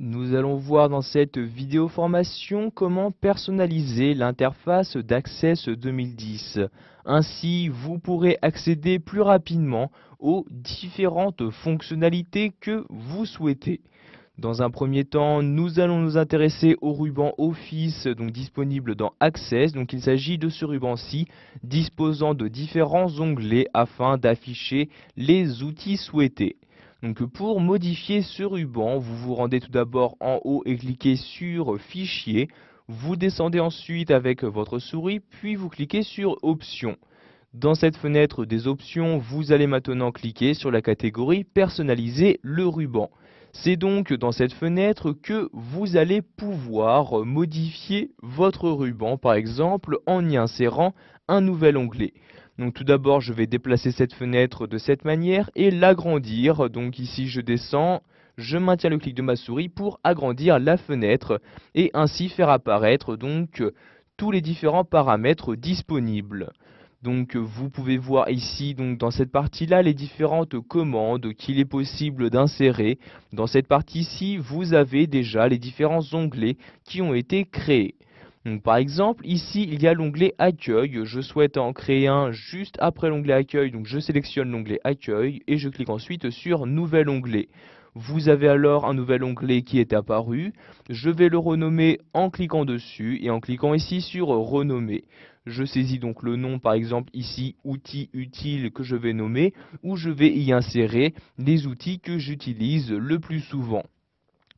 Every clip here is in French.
Nous allons voir dans cette vidéo formation comment personnaliser l'interface d'Access 2010. Ainsi, vous pourrez accéder plus rapidement aux différentes fonctionnalités que vous souhaitez. Dans un premier temps, nous allons nous intéresser au ruban Office disponible dans Access. Il s'agit de ce ruban-ci disposant de différents onglets afin d'afficher les outils souhaités. Pour modifier ce ruban, vous vous rendez tout d'abord en haut et cliquez sur Fichier. Vous descendez ensuite avec votre souris, puis vous cliquez sur Options. Dans cette fenêtre des options, vous allez maintenant cliquer sur la catégorie Personnaliser le ruban. C'est donc dans cette fenêtre que vous allez pouvoir modifier votre ruban, par exemple en y insérant un nouvel onglet. Tout d'abord, je vais déplacer cette fenêtre de cette manière et l'agrandir. Donc ici, je descends, je maintiens le clic de ma souris pour agrandir la fenêtre et ainsi faire apparaître tous les différents paramètres disponibles. Vous pouvez voir ici dans cette partie-là les différentes commandes qu'il est possible d'insérer. Dans cette partie-ci, vous avez déjà les différents onglets qui ont été créés. Par exemple, ici, il y a l'onglet Accueil. Je souhaite en créer un juste après l'onglet Accueil. Je sélectionne l'onglet Accueil et je clique ensuite sur Nouvel onglet. Vous avez alors un nouvel onglet qui est apparu. Je vais le renommer en cliquant dessus et en cliquant ici sur Renommer. Je saisis donc le nom, par exemple ici, outils utiles que je vais nommer, ou je vais y insérer les outils que j'utilise le plus souvent.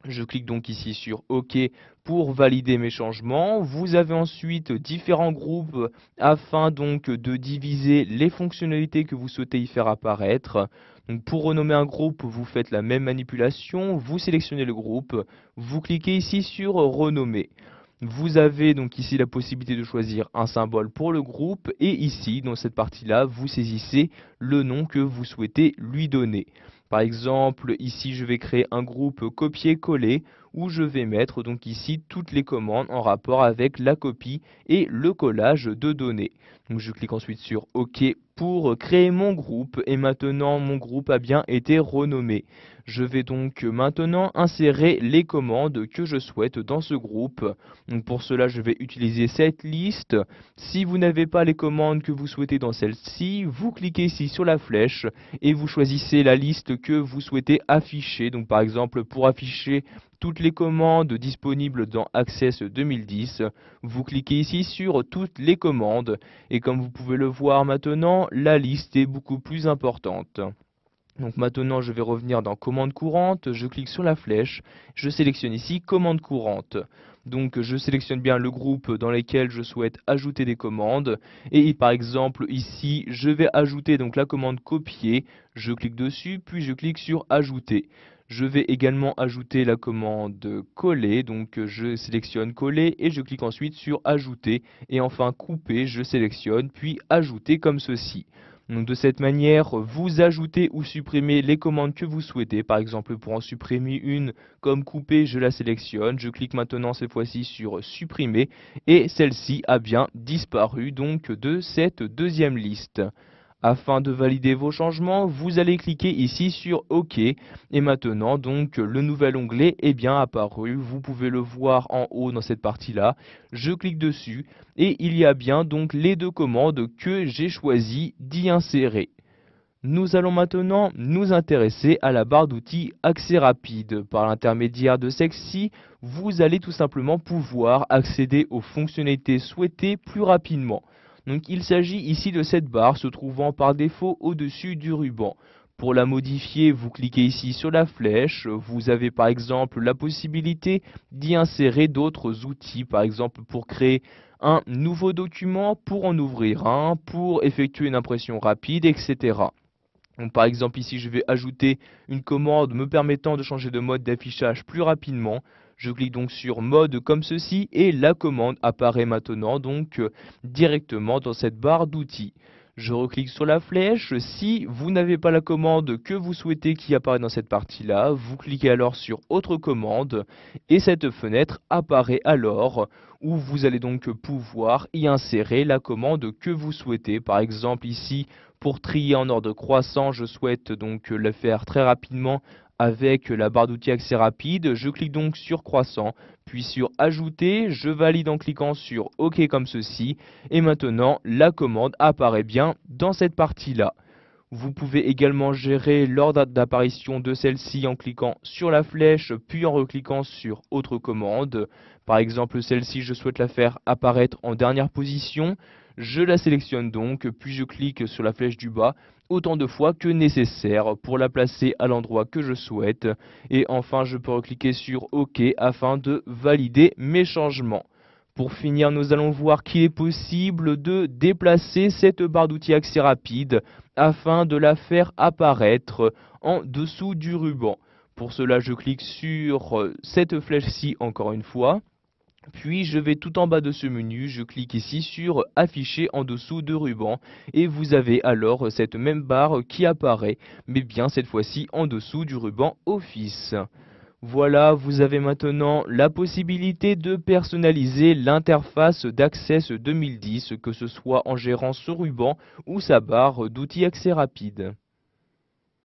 Je clique donc ici sur OK pour valider mes changements. Vous avez ensuite différents groupes afin de diviser les fonctionnalités que vous souhaitez y faire apparaître. Pour renommer un groupe, vous faites la même manipulation. Vous sélectionnez le groupe. Vous cliquez ici sur Renommer. Vous avez donc ici la possibilité de choisir un symbole pour le groupe et ici, dans cette partie-là, vous saisissez le nom que vous souhaitez lui donner. Par exemple, ici, je vais créer un groupe copier-coller où je vais mettre ici toutes les commandes en rapport avec la copie et le collage de données. Je clique ensuite sur OK pour créer mon groupe et maintenant mon groupe a bien été renommé. Je vais donc maintenant insérer les commandes que je souhaite dans ce groupe. Pour cela, je vais utiliser cette liste. Si vous n'avez pas les commandes que vous souhaitez dans celle-ci, vous cliquez ici sur la flèche et vous choisissez la liste que vous souhaitez afficher. Par exemple, pour afficher toutes les commandes disponibles dans Access 2010, vous cliquez ici sur toutes les commandes et comme vous pouvez le voir maintenant, la liste est beaucoup plus importante. Maintenant, je vais revenir dans commande courante, je clique sur la flèche, je sélectionne ici commande courante. Je sélectionne bien le groupe dans lequel je souhaite ajouter des commandes. Et par exemple, ici, je vais ajouter la commande copier. Je clique dessus, puis je clique sur ajouter. Je vais également ajouter la commande coller. Je sélectionne coller et je clique ensuite sur ajouter. Et enfin couper, je sélectionne, puis ajouter comme ceci. De cette manière, vous ajoutez ou supprimez les commandes que vous souhaitez. Par exemple, pour en supprimer une comme couper, je la sélectionne. Je clique maintenant cette fois-ci sur supprimer et celle-ci a bien disparu de cette deuxième liste. Afin de valider vos changements, vous allez cliquer ici sur OK. Et maintenant, le nouvel onglet est bien apparu. Vous pouvez le voir en haut dans cette partie-là. Je clique dessus et il y a bien les deux commandes que j'ai choisi d'y insérer. Nous allons maintenant nous intéresser à la barre d'outils Accès rapide. Par l'intermédiaire de celle-ci, vous allez tout simplement pouvoir accéder aux fonctionnalités souhaitées plus rapidement. Il s'agit ici de cette barre se trouvant par défaut au-dessus du ruban. Pour la modifier, vous cliquez ici sur la flèche. Vous avez par exemple la possibilité d'y insérer d'autres outils, par exemple pour créer un nouveau document, pour en ouvrir un, pour effectuer une impression rapide, etc. Par exemple ici je vais ajouter une commande me permettant de changer de mode d'affichage plus rapidement. Je clique donc sur mode comme ceci et la commande apparaît maintenant directement dans cette barre d'outils. Je reclique sur la flèche. Si vous n'avez pas la commande que vous souhaitez qui apparaît dans cette partie-là, vous cliquez alors sur autre commande et cette fenêtre apparaît alors où vous allez donc pouvoir y insérer la commande que vous souhaitez. Par exemple ici, pour trier en ordre croissant, je souhaite le faire très rapidement avec la barre d'outils accès rapide, je clique donc sur croissant, puis sur ajouter, je valide en cliquant sur OK comme ceci, et maintenant la commande apparaît bien dans cette partie-là. Vous pouvez également gérer l'ordre d'apparition de celle-ci en cliquant sur la flèche, puis en recliquant sur autre commande. Par exemple, celle-ci, je souhaite la faire apparaître en dernière position. Je la sélectionne donc, puis je clique sur la flèche du bas autant de fois que nécessaire pour la placer à l'endroit que je souhaite. Et enfin, je peux recliquer sur OK afin de valider mes changements. Pour finir, nous allons voir qu'il est possible de déplacer cette barre d'outils accès rapide afin de la faire apparaître en dessous du ruban. Pour cela, je clique sur cette flèche-ci encore une fois. Puis je vais tout en bas de ce menu, je clique ici sur afficher en dessous de ruban et vous avez alors cette même barre qui apparaît, mais bien cette fois-ci en dessous du ruban Office. Voilà, vous avez maintenant la possibilité de personnaliser l'interface d'Access 2010, que ce soit en gérant ce ruban ou sa barre d'outils accès rapide.